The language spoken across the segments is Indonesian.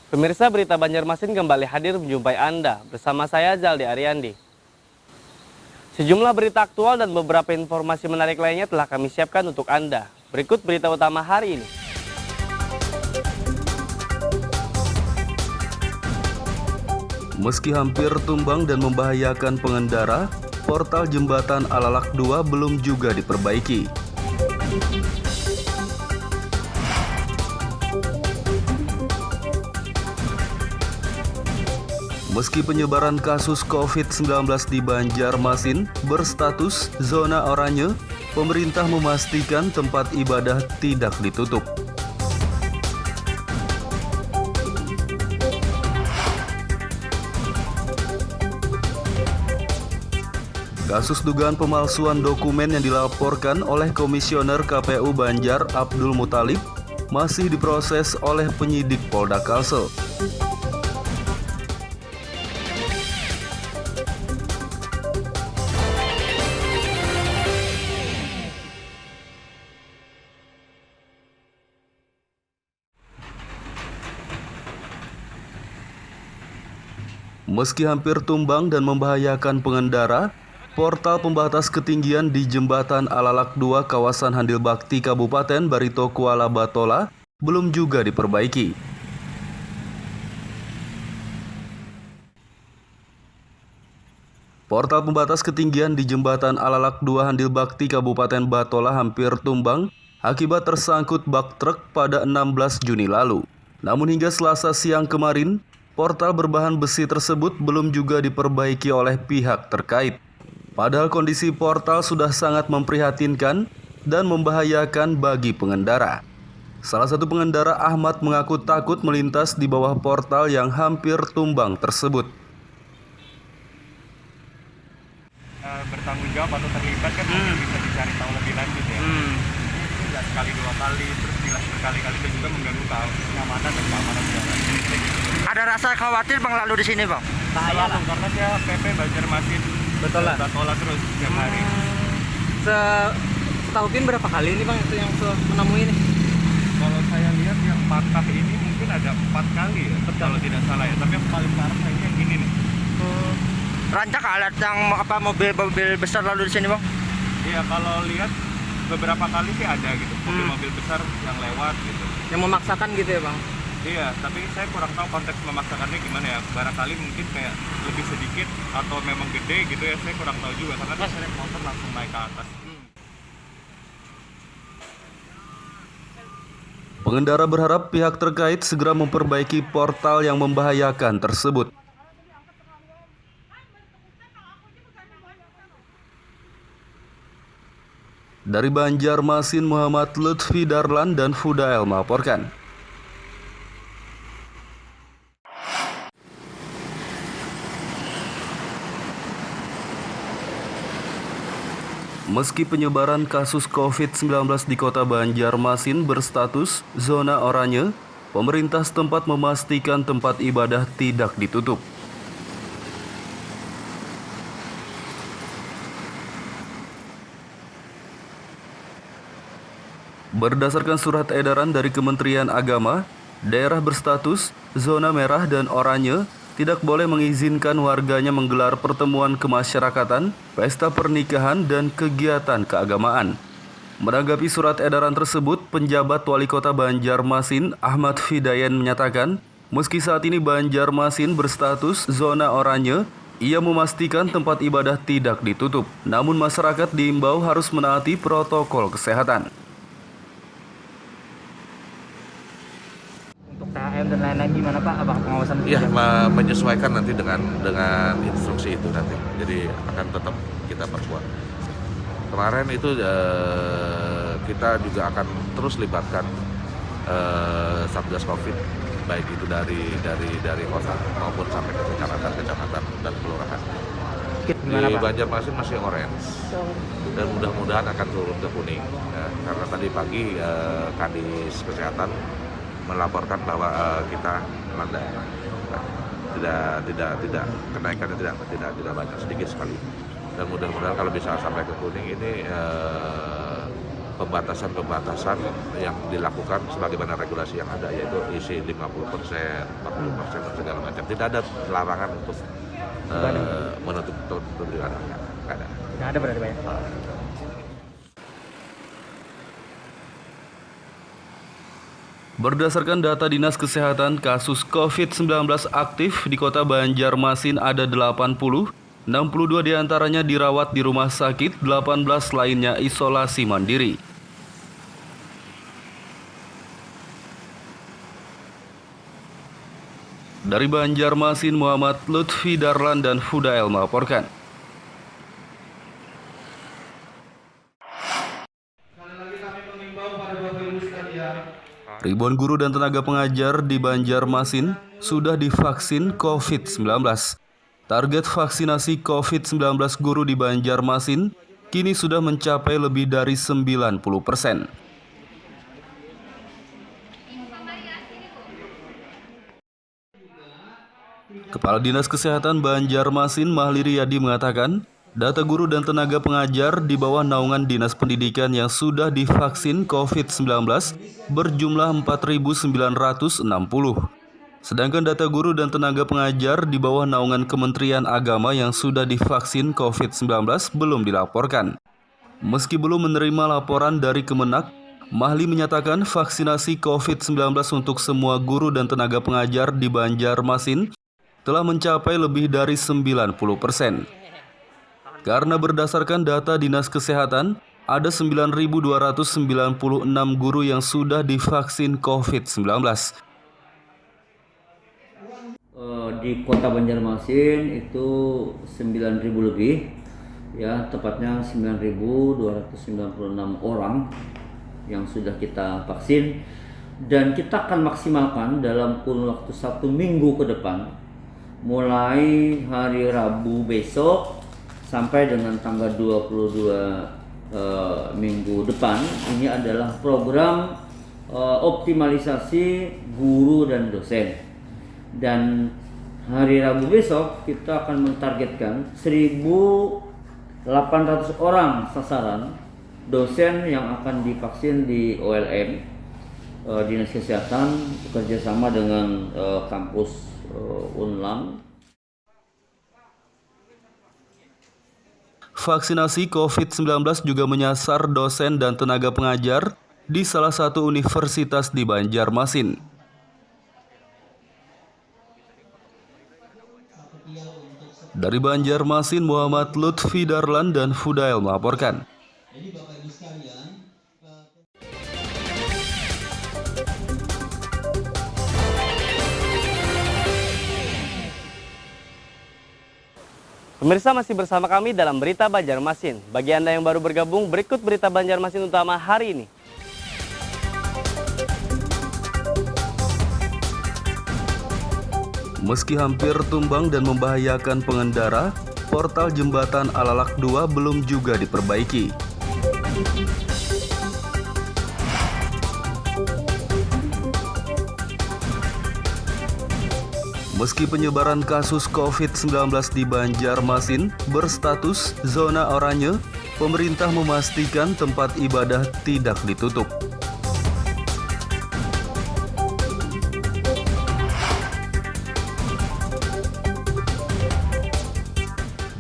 Pemirsa berita Banjarmasin kembali hadir menjumpai Anda bersama saya Zaldi Ariandi. Sejumlah berita aktual dan beberapa informasi menarik lainnya telah kami siapkan untuk Anda. Berikut berita utama hari ini. Meski hampir tumbang dan membahayakan pengendara, portal jembatan Alalak 2 belum juga diperbaiki. Meski penyebaran kasus COVID-19 di Banjarmasin berstatus zona oranye, pemerintah memastikan tempat ibadah tidak ditutup. Kasus dugaan pemalsuan dokumen yang dilaporkan oleh Komisioner KPU Banjar Abdul Muthalib masih diproses oleh penyidik Polda Kalsel. Meski hampir tumbang dan membahayakan pengendara, portal pembatas ketinggian di Jembatan Alalak 2 kawasan Handil Bakti Kabupaten Barito Kuala Batola belum juga diperbaiki. Portal pembatas ketinggian di Jembatan Alalak 2 Handil Bakti Kabupaten Batola hampir tumbang akibat tersangkut bak truk pada 16 Juni lalu. Namun hingga Selasa siang kemarin, portal berbahan besi tersebut belum juga diperbaiki oleh pihak terkait. Padahal kondisi portal sudah sangat memprihatinkan dan membahayakan bagi pengendara. Salah satu pengendara Ahmad mengaku takut melintas di bawah portal yang hampir tumbang tersebut. Bertanggung jawab atau terlibat kan mungkin bisa dicari tahu lebih lanjut ya. Tidak sekali dua kali, terus jelas berkali-kali dan juga mengganggu keamanan dan keamanan jalan. Ada rasa khawatir Bang lalu di sini, Bang? Bahaya lah. Karena saya PP Banjarmasin Batola terus setiap hari. Setahukin berapa kali ini Bang itu yang menemui ini? Kalau saya lihat yang patah ini mungkin ada 4 kali ya, kalau tidak salah ya. Tapi yang paling parah ini yang ini nih. Rancak alat yang mobil besar lalu di sini, Bang? Iya, kalau lihat beberapa kali sih ada gitu, mobil-mobil besar yang lewat gitu. Yang memaksakan gitu ya Bang? Iya, tapi saya kurang tahu konteks memaksakannya gimana ya. Barangkali mungkin kayak lebih sedikit atau memang gede gitu ya, saya kurang tahu juga. Karena saya naik motor langsung naik ke atas. Pengendara berharap pihak terkait segera memperbaiki portal yang membahayakan tersebut. Dari Banjarmasin, Muhammad Lutfi Darlan dan Fudael melaporkan. Meski penyebaran kasus COVID-19 di kota Banjarmasin berstatus zona oranye, pemerintah setempat memastikan tempat ibadah tidak ditutup. Berdasarkan surat edaran dari Kementerian Agama, daerah berstatus zona merah dan oranye tidak boleh mengizinkan warganya menggelar pertemuan kemasyarakatan, pesta pernikahan, dan kegiatan keagamaan. Menanggapi surat edaran tersebut, penjabat Wali Kota Banjarmasin, Ahmad Fidayan menyatakan, meski saat ini Banjarmasin berstatus zona oranye, ia memastikan tempat ibadah tidak ditutup. Namun masyarakat diimbau harus menaati protokol kesehatan. KM dan lain-lain gimana Pak? Abang pengawasan? Iya, menyesuaikan nanti dengan instruksi itu nanti. Jadi akan tetap kita perkuat. Kemarin itu kita juga akan terus libatkan Satgas Covid, baik itu dari kota maupun sampai ke kecamatan dan kelurahan. Di Banjarmasin masih orange dan mudah-mudahan akan turun ke kuning. Karena tadi pagi Kadis Kesehatan melaporkan bahwa kita landai, tidak kenaikannya tidak banyak, sedikit sekali. Dan mudah-mudahan kalau bisa sampai ke kuning ini pembatasan yang dilakukan sebagaimana regulasi yang ada, yaitu isi 50%, 40% dan segala macam. Tidak ada larangan untuk menutup ibadah. Nggak ada. Nggak ada berarti Pak ya? Berdasarkan data Dinas Kesehatan, kasus COVID-19 aktif di Kota Banjarmasin ada 80, 62 diantaranya dirawat di rumah sakit, 18 lainnya isolasi mandiri. Dari Banjarmasin, Muhammad Lutfi Darlan dan Fudael melaporkan. Ribuan guru dan tenaga pengajar di Banjarmasin sudah divaksin COVID-19. Target vaksinasi COVID-19 guru di Banjarmasin kini sudah mencapai lebih dari 90%. Kepala Dinas Kesehatan Banjarmasin Mahli Riyadi mengatakan, data guru dan tenaga pengajar di bawah naungan Dinas Pendidikan yang sudah divaksin COVID-19 berjumlah 4.960. Sedangkan data guru dan tenaga pengajar di bawah naungan Kementerian Agama yang sudah divaksin COVID-19 belum dilaporkan. Meski belum menerima laporan dari Kemenak, Mahli menyatakan vaksinasi COVID-19 untuk semua guru dan tenaga pengajar di Banjarmasin telah mencapai lebih dari 90%. Karena berdasarkan data Dinas Kesehatan, ada 9.296 guru yang sudah divaksin COVID-19. Di Kota Banjarmasin itu 9.000 lebih, ya tepatnya 9.296 orang yang sudah kita vaksin, dan kita akan maksimalkan dalam kurun waktu 1 minggu ke depan, mulai hari Rabu besok sampai dengan tanggal 22 minggu depan. Ini adalah program optimalisasi guru dan dosen. Dan hari Rabu besok kita akan mentargetkan 1.800 orang sasaran dosen yang akan divaksin di OLM, Dinas Kesehatan bekerjasama dengan kampus Unlam. Vaksinasi COVID-19 juga menyasar dosen dan tenaga pengajar di salah satu universitas di Banjarmasin. Dari Banjarmasin, Muhammad Lutfi Darlan dan Fudael melaporkan. Pemirsa, masih bersama kami dalam Berita Banjarmasin. Bagi Anda yang baru bergabung, berikut Berita Banjarmasin utama hari ini. Meski hampir tumbang dan membahayakan pengendara, portal jembatan Alalak 2 belum juga diperbaiki. Meski penyebaran kasus COVID-19 di Banjarmasin berstatus zona oranye, pemerintah memastikan tempat ibadah tidak ditutup.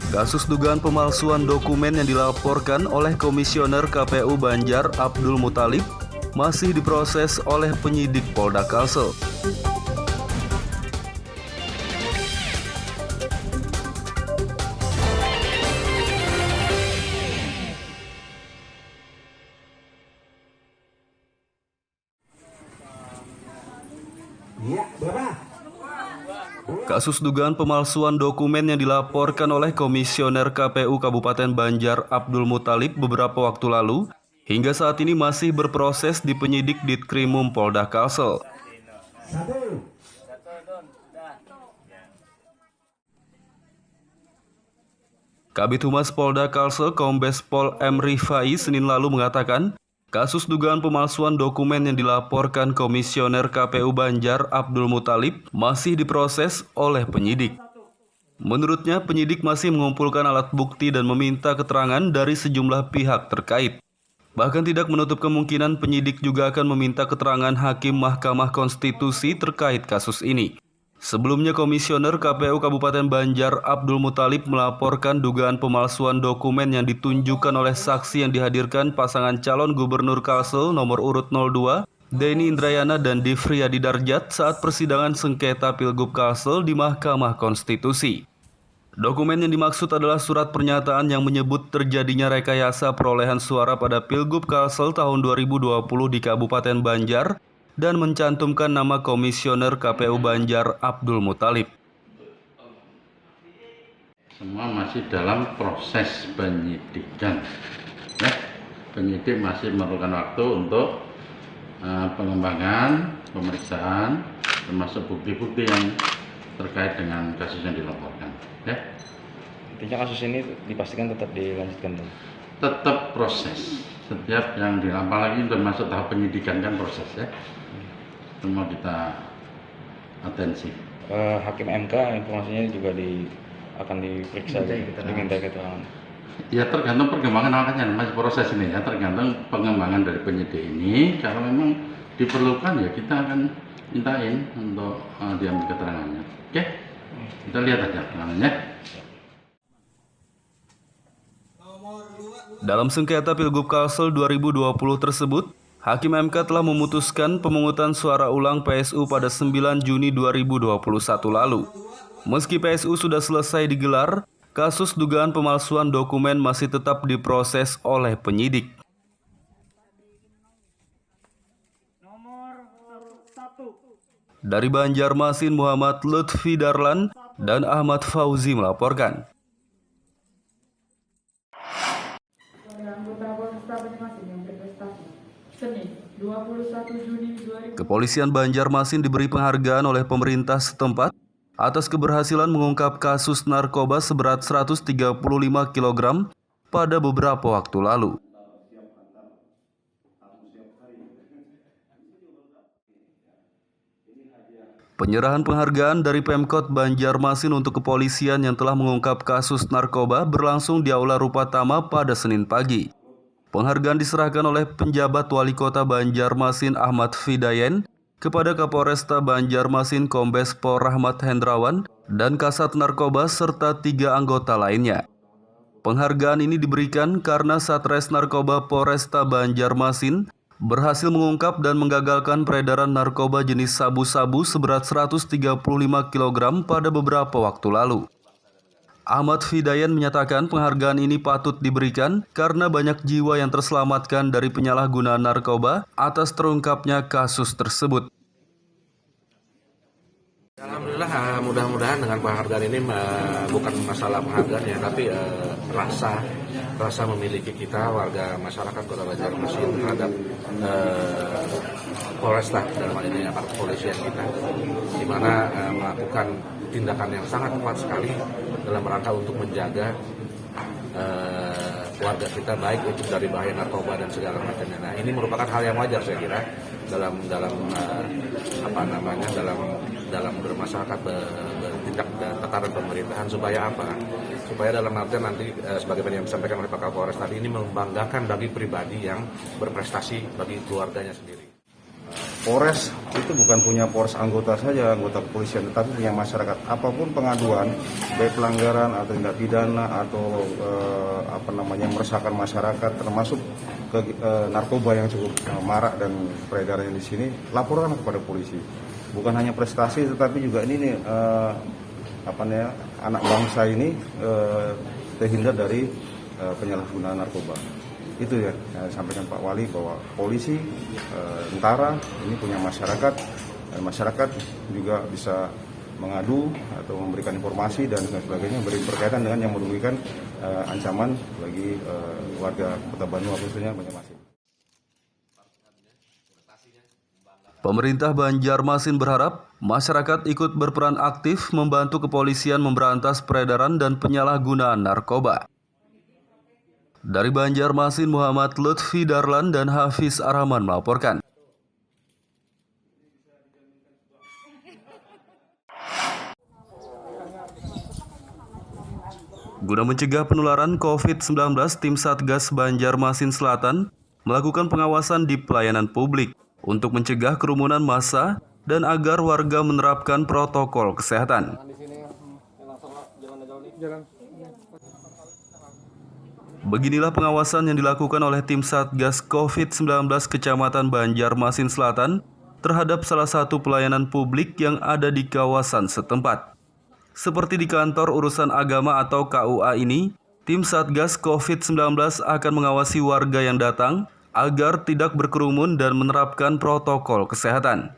Kasus dugaan pemalsuan dokumen yang dilaporkan oleh Komisioner KPU Banjar Abdul Muthalib masih diproses oleh penyidik Polda Kalsel. Kasus dugaan pemalsuan dokumen yang dilaporkan oleh Komisioner KPU Kabupaten Banjar Abdul Muthalib beberapa waktu lalu hingga saat ini masih berproses di penyidik Ditkrimum Polda Kalsel. Kabid Humas Polda Kalsel Kombes Pol M. Rifai Senin lalu mengatakan, kasus dugaan pemalsuan dokumen yang dilaporkan Komisioner KPU Banjar Abdul Muthalib masih diproses oleh penyidik. Menurutnya, penyidik masih mengumpulkan alat bukti dan meminta keterangan dari sejumlah pihak terkait. Bahkan tidak menutup kemungkinan penyidik juga akan meminta keterangan Hakim Mahkamah Konstitusi terkait kasus ini. Sebelumnya, Komisioner KPU Kabupaten Banjar Abdul Muthalib melaporkan dugaan pemalsuan dokumen yang ditunjukkan oleh saksi yang dihadirkan pasangan calon Gubernur Kalsel nomor urut 02, Denny Indrayana dan Difriyadi Darjat saat persidangan sengketa Pilgub Kalsel di Mahkamah Konstitusi. Dokumen yang dimaksud adalah surat pernyataan yang menyebut terjadinya rekayasa perolehan suara pada Pilgub Kalsel tahun 2020 di Kabupaten Banjar dan mencantumkan nama Komisioner KPU Banjar Abdul Muthalib. Semua masih dalam proses penyidikan. Ya, penyidik masih memerlukan waktu untuk pengembangan, pemeriksaan, termasuk bukti-bukti yang terkait dengan kasus yang dilaporkan. Ya. Intinya kasus ini dipastikan tetap dilanjutkan, Bang. Tetap proses. Setiap yang dilampang lagi termasuk tahap penyidikan kan proses ya. Semua kita atensi. Hakim MK informasinya juga akan diperiksa, diminta keterangan. Ya tergantung perkembangan makanya masih proses ini ya, tergantung pengembangan dari penyidik ini. Kalau memang diperlukan ya kita akan mintain untuk diambil keterangannya. Oke, kita lihat aja keterangannya. Dalam sengketa Pilgub Kalsel 2020 tersebut, Hakim MK telah memutuskan pemungutan suara ulang PSU pada 9 Juni 2021 lalu. Meski PSU sudah selesai digelar, kasus dugaan pemalsuan dokumen masih tetap diproses oleh penyidik. Dari Banjarmasin, Muhammad Lutfi Darlan dan Ahmad Fauzi melaporkan. Kepolisian Banjarmasin diberi penghargaan oleh pemerintah setempat atas keberhasilan mengungkap kasus narkoba seberat 135 kg pada beberapa waktu lalu. Penyerahan penghargaan dari Pemkot Banjarmasin untuk kepolisian yang telah mengungkap kasus narkoba berlangsung di Aula Rupatama pada Senin pagi. Penghargaan diserahkan oleh penjabat Wali Kota Banjarmasin Ahmad Fidayen kepada Kapolresta Banjarmasin Kombes Pol Rahmat Hendrawan dan Kasat Narkoba serta 3 anggota lainnya. Penghargaan ini diberikan karena Satres Narkoba Polresta Banjarmasin berhasil mengungkap dan menggagalkan peredaran narkoba jenis sabu-sabu seberat 135 kg pada beberapa waktu lalu. Ahmad Fidayen menyatakan penghargaan ini patut diberikan karena banyak jiwa yang terselamatkan dari penyalahgunaan narkoba atas terungkapnya kasus tersebut. Alhamdulillah, mudah-mudahan dengan penghargaan ini bukan masalah penghargaan ya, tapi rasa memiliki kita warga masyarakat Kota Banjarmasin terhadap Polresta dalam hal ini aparat kepolisian kita, di mana melakukan tindakan yang sangat kuat sekali dalam rangka untuk menjaga warga kita baik itu dari bahaya narkoba dan segala macamnya. Nah, ini merupakan hal yang wajar saya kira dalam bermasyarakat bertindak tataran pemerintahan supaya apa? Supaya dalam artian nanti sebagaimana yang disampaikan oleh Pak Kapolres tadi ini membanggakan bagi pribadi yang berprestasi bagi keluarganya sendiri. Polres itu bukan punya Polres anggota saja, anggota kepolisian, tetapi punya masyarakat. Apapun pengaduan, baik pelanggaran atau tindak pidana atau meresahkan masyarakat, termasuk narkoba yang cukup marak dan peredarannya di sini, laporkan kepada polisi. Bukan hanya prestasi, tetapi juga ini anak bangsa ini terhindar dari penyalahgunaan narkoba. Itu ya, saya sampaikan Pak Wali bahwa polisi, tentara ini punya masyarakat, dan masyarakat juga bisa mengadu atau memberikan informasi dan sebagainya berkaitan dengan yang merugikan ancaman bagi warga Kota Bandung khususnya Banjarmasin. Pemerintah Banjarmasin berharap masyarakat ikut berperan aktif membantu kepolisian memberantas peredaran dan penyalahgunaan narkoba. Dari Banjarmasin, Muhammad Lutfi Darlan dan Hafiz Arhaman melaporkan. Guna mencegah penularan COVID-19, tim Satgas Banjarmasin Selatan melakukan pengawasan di pelayanan publik untuk mencegah kerumunan massa dan agar warga menerapkan protokol kesehatan. Beginilah pengawasan yang dilakukan oleh tim Satgas COVID-19 Kecamatan Banjarmasin Selatan terhadap salah satu pelayanan publik yang ada di kawasan setempat. Seperti di kantor urusan agama atau KUA ini, tim Satgas COVID-19 akan mengawasi warga yang datang agar tidak berkerumun dan menerapkan protokol kesehatan.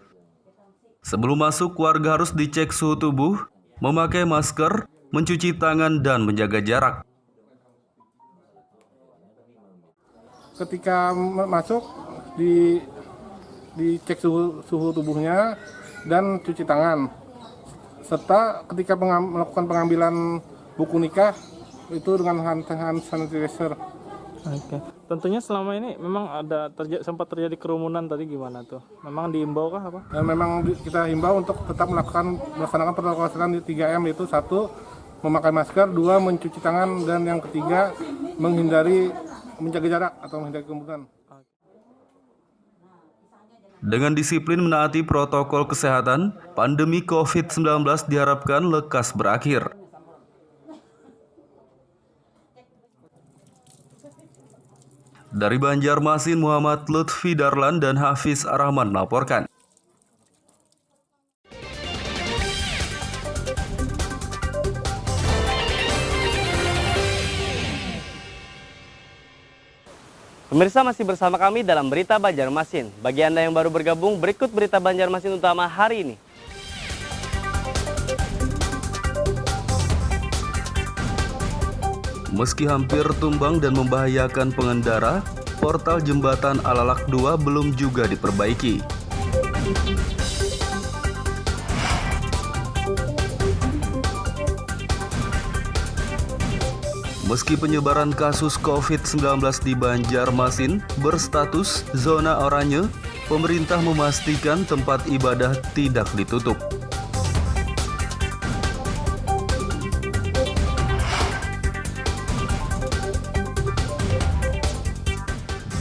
Sebelum masuk, warga harus dicek suhu tubuh, memakai masker, mencuci tangan, dan menjaga jarak. Ketika masuk, dicek suhu tubuhnya dan cuci tangan. Serta ketika melakukan pengambilan buku nikah, itu dengan hand sanitizer. Oke. Tentunya selama ini memang ada sempat terjadi kerumunan tadi gimana tuh? Memang diimbau kah apa? Memang kita himbau untuk tetap melaksanakan protokol kesehatan di 3M, yaitu 1. Memakai masker, 2. Mencuci tangan, dan yang ketiga menjaga jarak atau menghindari kerumunan. Dengan disiplin menaati protokol kesehatan, pandemi COVID-19 diharapkan lekas berakhir. Dari Banjarmasin, Muhammad Lutfi Darlan dan Hafiz Arahman melaporkan. Pemirsa, masih bersama kami dalam Berita Banjarmasin. Bagi Anda yang baru bergabung, berikut Berita Banjarmasin utama hari ini. Meski hampir tumbang dan membahayakan pengendara, portal jembatan Alalak 2 belum juga diperbaiki. Meski penyebaran kasus COVID-19 di Banjarmasin berstatus zona oranye, pemerintah memastikan tempat ibadah tidak ditutup.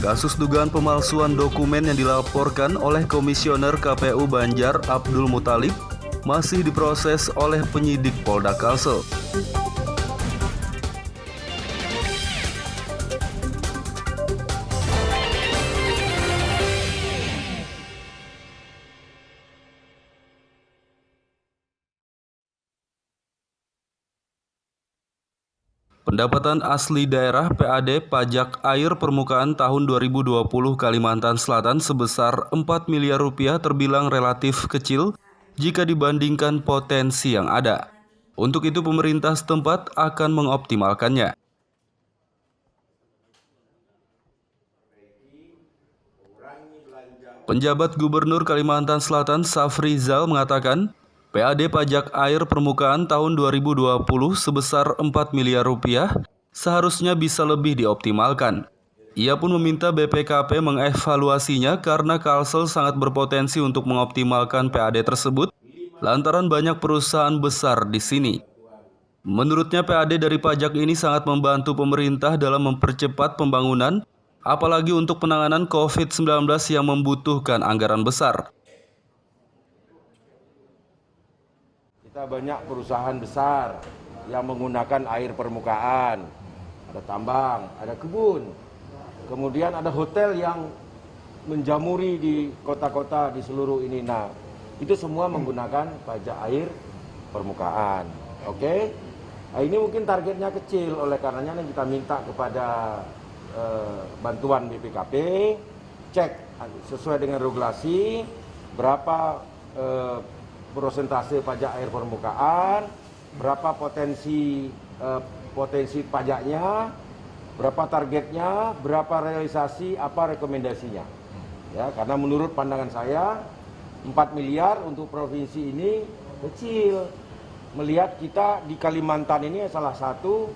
Kasus dugaan pemalsuan dokumen yang dilaporkan oleh Komisioner KPU Banjar Abdul Muthalib masih diproses oleh penyidik Polda Kalsel. Pendapatan asli daerah PAD pajak air permukaan tahun 2020 Kalimantan Selatan sebesar 4 miliar rupiah terbilang relatif kecil jika dibandingkan potensi yang ada. Untuk itu pemerintah setempat akan mengoptimalkannya. Penjabat Gubernur Kalimantan Selatan Safrizal mengatakan, PAD pajak air permukaan tahun 2020 sebesar 4 miliar rupiah seharusnya bisa lebih dioptimalkan. Ia pun meminta BPKP mengevaluasinya karena Kalsel sangat berpotensi untuk mengoptimalkan PAD tersebut lantaran banyak perusahaan besar di sini. Menurutnya PAD dari pajak ini sangat membantu pemerintah dalam mempercepat pembangunan, apalagi untuk penanganan COVID-19 yang membutuhkan anggaran besar. Kita banyak perusahaan besar yang menggunakan air permukaan, ada tambang, ada kebun, kemudian ada hotel yang menjamuri di kota-kota di seluruh ini. Nah, itu semua menggunakan pajak air permukaan. Oke? Nah, ini mungkin targetnya kecil, oleh karenanya kita minta kepada bantuan BPKP, cek sesuai dengan regulasi berapa persentase pajak air permukaan, berapa potensi pajaknya, berapa targetnya, berapa realisasi, apa rekomendasinya. Ya, karena menurut pandangan saya 4 miliar untuk provinsi ini kecil. Melihat kita di Kalimantan ini salah satu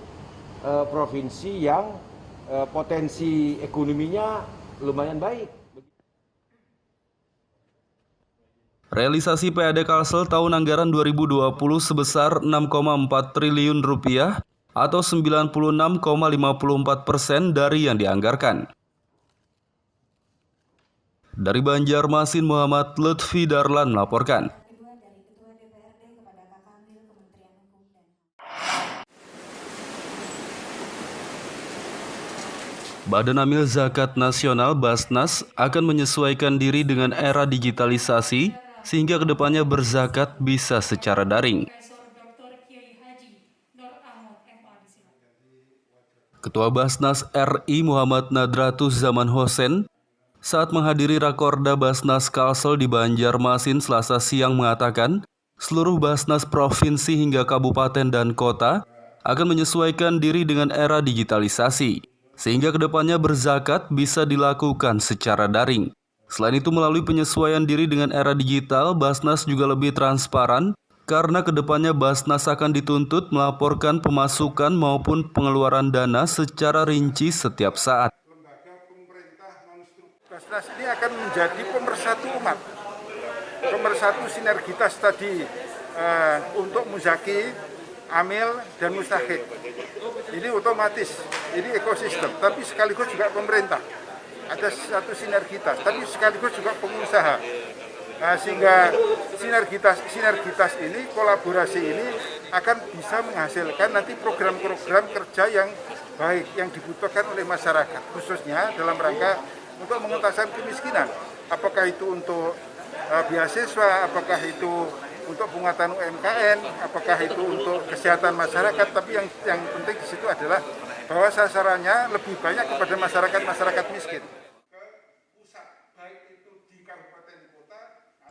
provinsi yang potensi ekonominya lumayan baik. Realisasi PAD Kalsel tahun anggaran 2020 sebesar 6,4 triliun rupiah atau 96,54% dari yang dianggarkan. Dari Banjarmasin, Muhammad Lutfi Darlan melaporkan. Badan Amil Zakat Nasional Basnas akan menyesuaikan diri dengan era digitalisasi sehingga kedepannya berzakat bisa secara daring. Ketua Basnas RI Muhammad Nadratus Zaman Hosen saat menghadiri Rakorda Basnas Kalsel di Banjarmasin Selasa siang mengatakan seluruh Basnas provinsi hingga kabupaten dan kota akan menyesuaikan diri dengan era digitalisasi sehingga kedepannya berzakat bisa dilakukan secara daring. Selain itu, melalui penyesuaian diri dengan era digital, Basnas juga lebih transparan karena kedepannya Basnas akan dituntut melaporkan pemasukan maupun pengeluaran dana secara rinci setiap saat. Basnas ini akan menjadi pemersatu umat, pemersatu sinergitas tadi untuk muzaki, amil, dan mustahik. Ini otomatis, ini ekosistem, tapi sekaligus juga pemerintah. Ada satu sinergitas, tapi sekaligus juga pengusaha. Sehingga sinergitas ini, kolaborasi ini akan bisa menghasilkan nanti program-program kerja yang baik, yang dibutuhkan oleh masyarakat, khususnya dalam rangka untuk mengentasan kemiskinan. Apakah itu untuk beasiswa, apakah itu untuk penguatan UMKM, apakah itu untuk kesehatan masyarakat, tapi yang penting di situ adalah bahwa sasarannya lebih banyak kepada masyarakat miskin.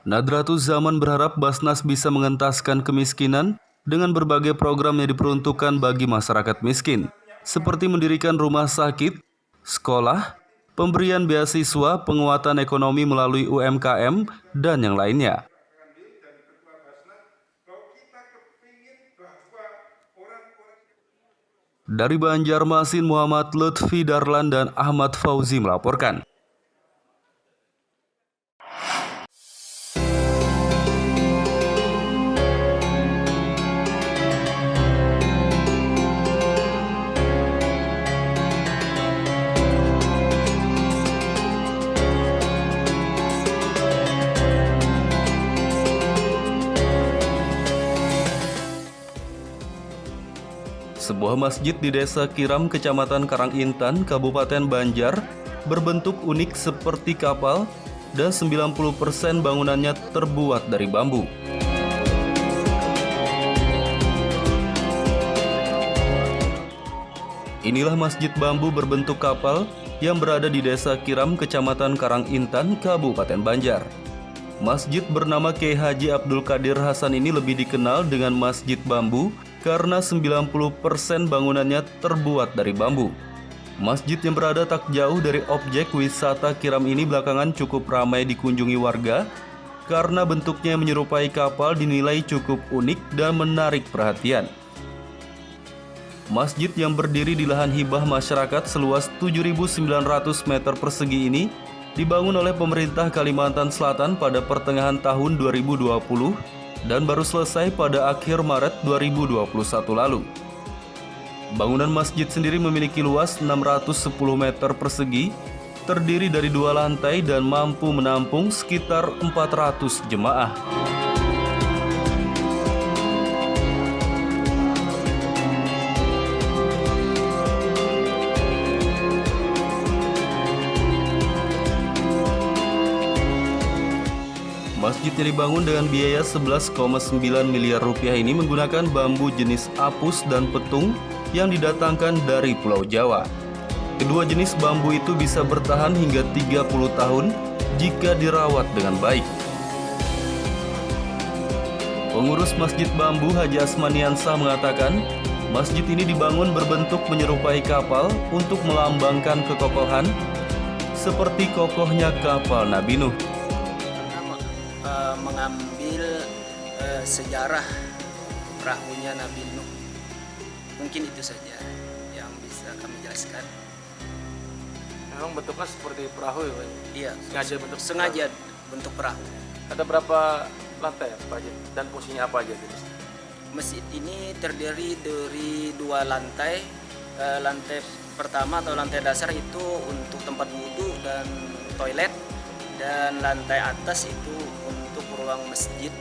Nadratus Zaman berharap Basnas bisa mengentaskan kemiskinan dengan berbagai program yang diperuntukkan bagi masyarakat miskin, seperti mendirikan rumah sakit, sekolah, pemberian beasiswa, penguatan ekonomi melalui UMKM, dan yang lainnya. Dari Banjarmasin, Muhammad Lutfi Darlan dan Ahmad Fauzi melaporkan. Sebuah masjid di Desa Kiram, Kecamatan Karangintan, Kabupaten Banjar, berbentuk unik seperti kapal dan 90% bangunannya terbuat dari bambu. Inilah masjid bambu berbentuk kapal yang berada di Desa Kiram, Kecamatan Karangintan, Kabupaten Banjar. Masjid bernama Kiai Haji Abdul Qadir Hasan ini lebih dikenal dengan Masjid Bambu karena 90% bangunannya terbuat dari bambu. Masjid yang berada tak jauh dari objek wisata Kiram ini belakangan cukup ramai dikunjungi warga karena bentuknya menyerupai kapal dinilai cukup unik dan menarik perhatian. Masjid yang berdiri di lahan hibah masyarakat seluas 7.900 meter persegi ini dibangun oleh pemerintah Kalimantan Selatan pada pertengahan tahun 2020 dan baru selesai pada akhir Maret 2021 lalu. Bangunan masjid sendiri memiliki luas 610 meter persegi, terdiri dari 2 lantai dan mampu menampung sekitar 400 jemaah. Masjid yang dibangun dengan biaya 11,9 miliar rupiah ini menggunakan bambu jenis apus dan petung yang didatangkan dari Pulau Jawa. Kedua jenis bambu itu bisa bertahan hingga 30 tahun jika dirawat dengan baik. Pengurus Masjid Bambu Haji Asmaniansah mengatakan, masjid ini dibangun berbentuk menyerupai kapal untuk melambangkan kekokohan seperti kokohnya kapal Nabi Nuh. Mengambil sejarah perahunya Nabi Nuh. Mungkin itu saja yang bisa kami jelaskan. Memang bentuknya seperti perahu ya Pak? Iya, Sengaja bentuk perahu. Ada berapa lantai ya Pak Haji? Dan fungsinya apa aja? Masjid ini terdiri dari 2 lantai. Lantai pertama atau lantai dasar itu untuk tempat wudhu dan toilet. dan lantai atas itu untuk ruang masjid.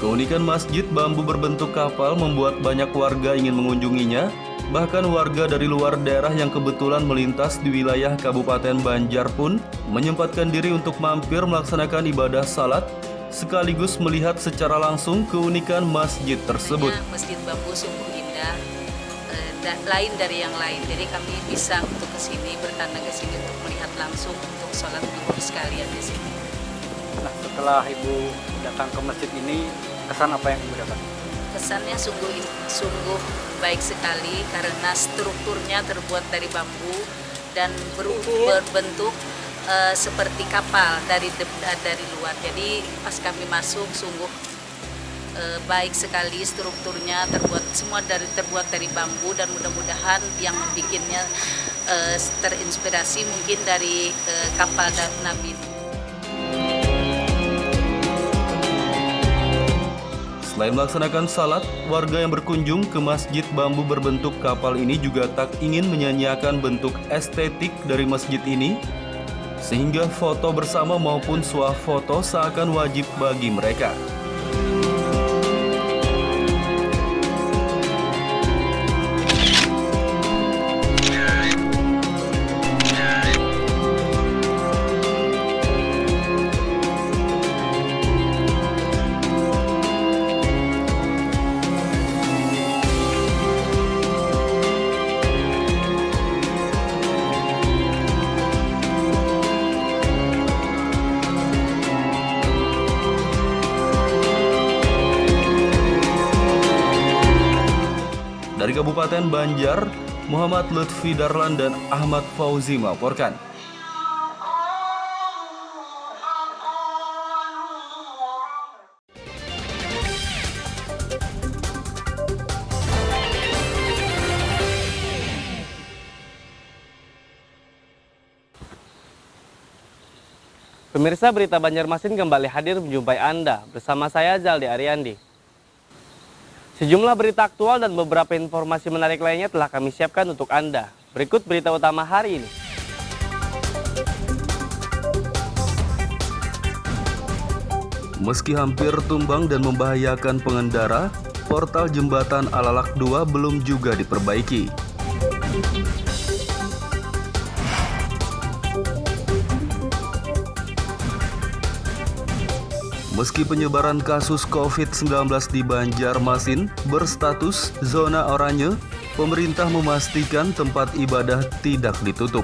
Keunikan masjid bambu berbentuk kapal membuat banyak warga ingin mengunjunginya. Bahkan warga dari luar daerah yang kebetulan melintas di wilayah Kabupaten Banjar pun menyempatkan diri untuk mampir melaksanakan ibadah salat sekaligus melihat secara langsung keunikan masjid tersebut. Masjid bambu sungguh indah, lain dari yang lain. Jadi kami bisa untuk kesini, bertandang ke sini untuk melihat langsung untuk sholat zuhur sekalian di sini. Nah, setelah Ibu datang ke masjid ini, kesan apa yang Ibu dapat? Kesannya sungguh baik sekali karena strukturnya terbuat dari bambu dan berbentuk seperti kapal dari luar. Jadi pas kami masuk sungguh baik sekali strukturnya, terbuat dari bambu, dan mudah-mudahan yang membuatnya terinspirasi mungkin dari kapal Nabi. Selain melaksanakan salat, warga yang berkunjung ke masjid bambu berbentuk kapal ini juga tak ingin menyanyiakan bentuk estetik dari masjid ini, sehingga foto bersama maupun swafoto seakan wajib bagi mereka. Dari Kabupaten Banjar, Muhammad Lutfi Darlan dan Ahmad Fauzi melaporkan. Pemirsa, berita Banjarmasin kembali hadir menjumpai Anda bersama saya Zaldi Ariandi. Sejumlah berita aktual dan beberapa informasi menarik lainnya telah kami siapkan untuk Anda. Berikut berita utama hari ini. Meski hampir tumbang dan membahayakan pengendara, portal jembatan Alalak 2 belum juga diperbaiki. Meski penyebaran kasus COVID-19 di Banjarmasin berstatus zona oranye, pemerintah memastikan tempat ibadah tidak ditutup.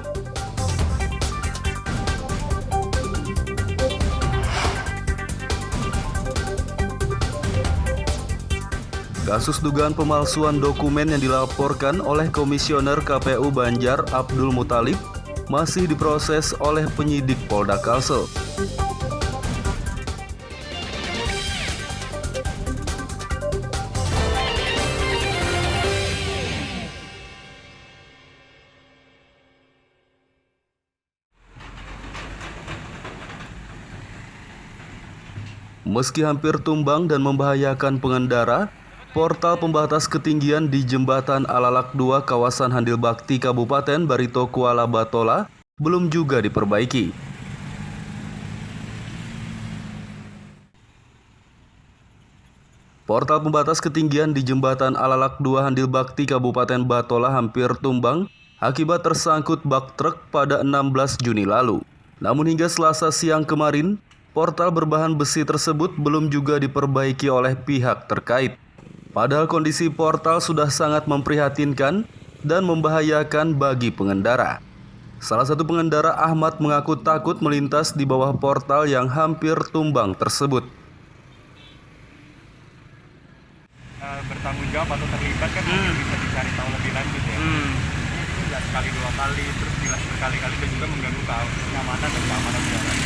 Kasus dugaan pemalsuan dokumen yang dilaporkan oleh Komisioner KPU Banjar Abdul Muthalib masih diproses oleh penyidik Polda Kalsel. Meski hampir tumbang dan membahayakan pengendara, portal pembatas ketinggian di Jembatan Alalak 2 kawasan Handil Bakti Kabupaten Barito Kuala Batola belum juga diperbaiki. Portal pembatas ketinggian di Jembatan Alalak 2 Handil Bakti Kabupaten Batola hampir tumbang akibat tersangkut bak truk pada 16 Juni lalu. Namun hingga Selasa siang kemarin, portal berbahan besi tersebut belum juga diperbaiki oleh pihak terkait. Padahal kondisi portal sudah sangat memprihatinkan dan membahayakan bagi pengendara. Salah satu pengendara Ahmad mengaku takut melintas di bawah portal yang hampir tumbang tersebut. Bertanggung jawab atau terlibat kan mungkin bisa dicari tahu lebih lanjut ya. Itu nggak sekali dua kali, terus jelas berkali-kali dan juga mengganggu keamanan dan keamanan jalan.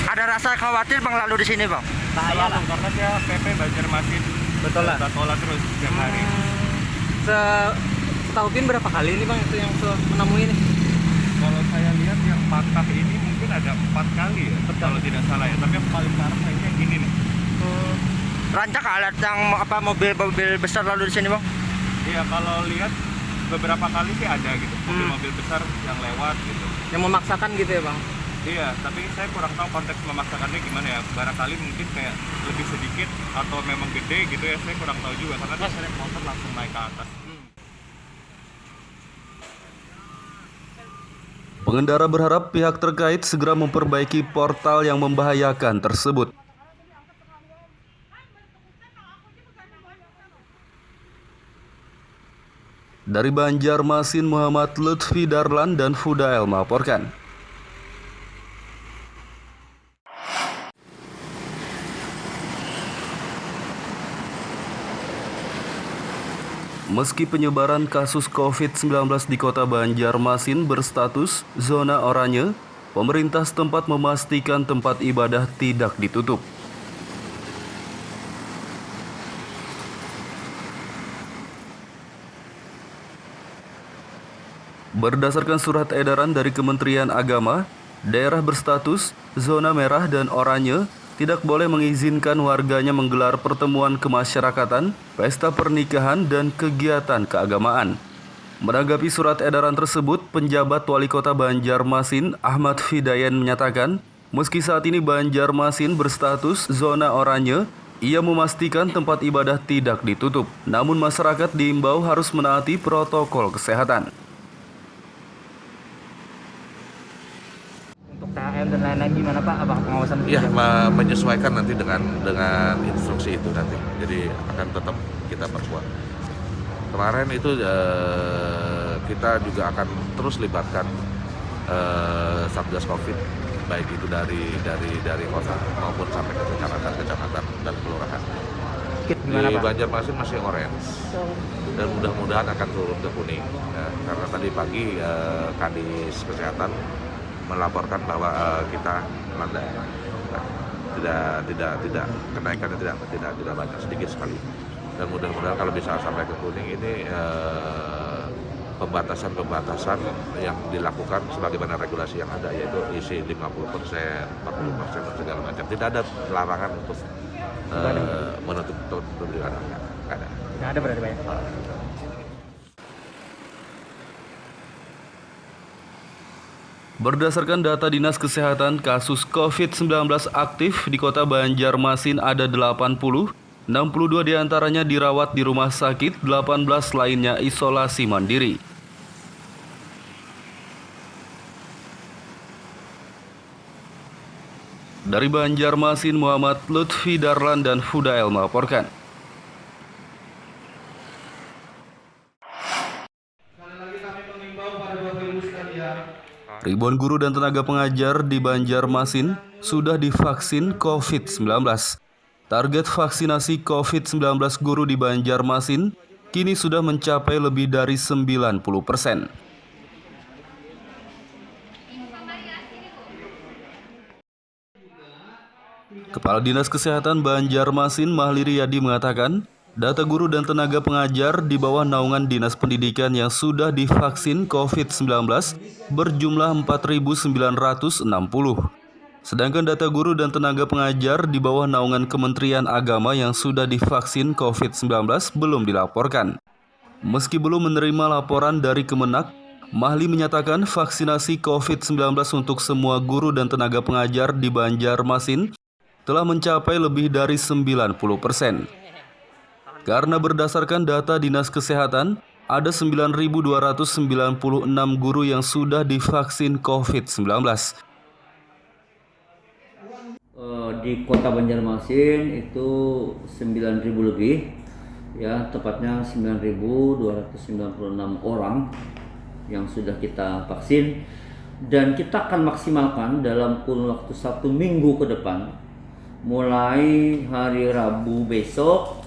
Ada rasa khawatir Bang lalu di sini Bang? Bahaya lah karena dia PP Banjarmasin Batola terus setiap hari. Setahutin berapa kali ini Bang itu yang menemui ini? Kalau saya lihat yang patah ini mungkin ada 4 kali ya, kalau tidak salah ya. Tapi yang paling parah ini yang gini nih. rancak alat yang mobil besar lalu di sini, Bang? Iya, kalau lihat beberapa kali sih ada gitu, mobil-mobil besar yang lewat gitu. Yang memaksakan gitu ya, Bang? Iya, tapi saya kurang tahu konteks memaksakannya gimana ya. Barangkali mungkin kayak lebih sedikit atau memang gede gitu ya, saya kurang tahu juga. Karena saya naik motor langsung naik ke atas. Pengendara berharap pihak terkait segera memperbaiki portal yang membahayakan tersebut. Dari Banjarmasin, Muhammad Lutfi Darlan dan Fudael melaporkan. Meski penyebaran kasus COVID-19 di kota Banjarmasin berstatus zona oranye, pemerintah setempat memastikan tempat ibadah tidak ditutup. Berdasarkan surat edaran dari Kementerian Agama, daerah berstatus zona merah dan oranye tidak boleh mengizinkan warganya menggelar pertemuan kemasyarakatan, pesta pernikahan, dan kegiatan keagamaan. Menanggapi surat edaran tersebut, penjabat Wali Kota Banjarmasin, Ahmad Fidayan menyatakan, meski saat ini Banjarmasin berstatus zona oranye, ia memastikan tempat ibadah tidak ditutup. Namun masyarakat diimbau harus menaati protokol kesehatan. KM dan lain-lain gimana Pak? Apakah pengawasan? Iya, menyesuaikan nanti dengan instruksi itu nanti. Jadi akan tetap kita perkuat. Kemarin itu kita juga akan terus libatkan Satgas Covid, baik itu dari kota maupun sampai ke kecamatan dan kelurahan. Di Banjarmasin masih orange dan mudah-mudahan akan turun ke kuning. Ya, karena tadi pagi Kadis Kesehatan melaporkan bahwa kita landai, tidak kenaikannya tidak banyak, sedikit sekali. Dan mudah-mudahan kalau bisa sampai ke kuning ini pembatasan yang dilakukan sebagaimana regulasi yang ada, yaitu isi 50%, 40% dan segala macam. Tidak ada larangan untuk menutup ibadah. Nggak ada berarti Pak. Berdasarkan data Dinas Kesehatan, kasus COVID-19 aktif di kota Banjarmasin ada 80, 62 diantaranya dirawat di rumah sakit, 18 lainnya isolasi mandiri. Dari Banjarmasin, Muhammad Lutfi Darlan dan Fudael melaporkan. Ribuan guru dan tenaga pengajar di Banjarmasin sudah divaksin COVID-19. Target vaksinasi COVID-19 guru di Banjarmasin kini sudah mencapai lebih dari 90%. Kepala Dinas Kesehatan Banjarmasin Mahli Riyadi mengatakan, data guru dan tenaga pengajar di bawah naungan Dinas Pendidikan yang sudah divaksin COVID-19 berjumlah 4.960. Sedangkan data guru dan tenaga pengajar di bawah naungan Kementerian Agama yang sudah divaksin COVID-19 belum dilaporkan. Meski belum menerima laporan dari Kemenak, Mahli menyatakan vaksinasi COVID-19 untuk semua guru dan tenaga pengajar di Banjarmasin telah mencapai lebih dari 90%. Karena berdasarkan data Dinas Kesehatan, ada 9.296 guru yang sudah divaksin COVID-19. Di kota Banjarmasin itu 9.000 lebih, ya tepatnya 9.296 orang yang sudah kita vaksin, dan kita akan maksimalkan dalam kurun waktu 1 minggu ke depan, mulai hari Rabu besok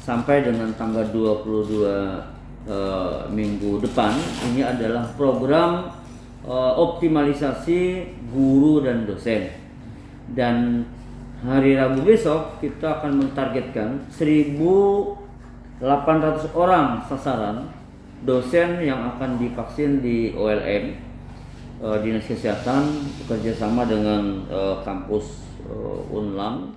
sampai dengan tanggal 22 minggu depan. Ini adalah program optimalisasi guru dan dosen. Dan hari Rabu besok kita akan mentargetkan 1.800 orang sasaran dosen yang akan divaksin di OLM, Dinas Kesehatan bekerjasama dengan kampus Unlam.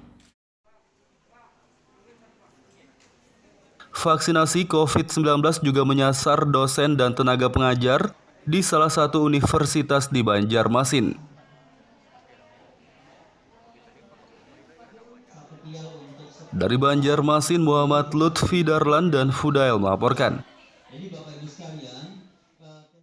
Vaksinasi COVID-19 juga menyasar dosen dan tenaga pengajar di salah satu universitas di Banjarmasin. Dari Banjarmasin, Muhammad Lutfi Darlan dan Fudail melaporkan.